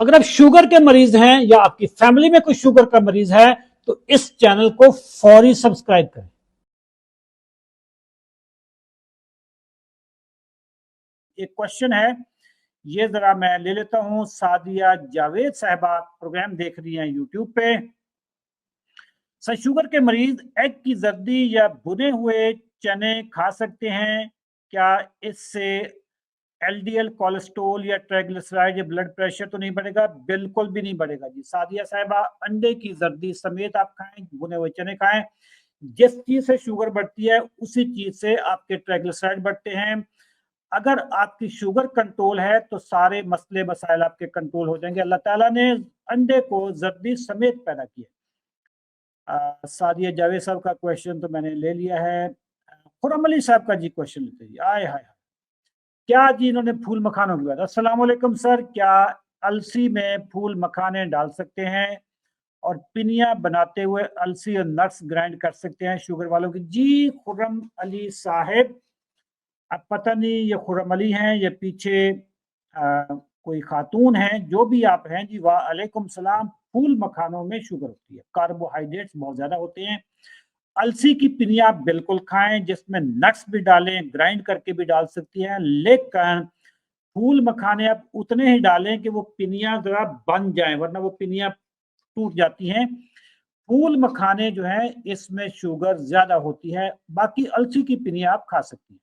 अगर आप शुगर के मरीज हैं या आपकी फैमिली में कोई शुगर का मरीज है तो इस चैनल को फौरी सब्सक्राइब करें। एक क्वेश्चन है, ये जरा मैं ले लेता हूं। सादिया जावेद साहबा प्रोग्राम देख रही हैं यूट्यूब पे। सर, शुगर के मरीज एग की जर्दी या भुने हुए चने खा सकते हैं क्या? इससे एलडीएल कोलेस्ट्रॉल या ट्राइग्लिसराइड या ब्लड प्रेशर तो नहीं बढ़ेगा? बिल्कुल भी नहीं बढ़ेगा जी सादिया साहिबा। अंडे की जर्दी समेत आप खाएं, भुने हुए चने खाएं। जिस चीज से शुगर बढ़ती है उसी चीज से आपके ट्राइग्लिसराइड बढ़ते हैं। अगर आपकी शुगर कंट्रोल है तो सारे मसले मसाइल आपके कंट्रोल हो जाएंगे। अल्लाह ताला ने अंडे को जर्दी समेत पैदा किया। सादिया जावेद साहब का क्वेश्चन तो मैंने ले लिया है। खुरम अली साहब का जी क्वेश्चन लेते हैं। आए हाय, क्या जी इन्होंने फूल मखानों की बात। अस्सलाम वालेकुम सर, क्या अलसी में फूल मखाने डाल सकते हैं और पिनिया बनाते हुए अलसी और नट्स ग्राइंड कर सकते हैं शुगर वालों की? जी खुर्रम अली साहब, अब पता नहीं ये खुर्रम अली हैं या पीछे कोई खातून है, जो भी आप हैं जी, वाह अलैकुम सलाम। फूल मखानों में शुगर होती है, कार्बोहाइड्रेट्स बहुत ज्यादा होते हैं। अलसी की पिनिया आप बिल्कुल खाएं, जिसमें नट्स भी डालें, ग्राइंड करके भी डाल सकती हैं, लेकिन फूल मखाने आप उतने ही डालें कि वो पिनिया जरा बन जाएं, वरना वो पिनिया टूट जाती हैं। फूल मखाने जो है इसमें शुगर ज्यादा होती है। बाकी अलसी की पिनिया आप खा सकती हैं।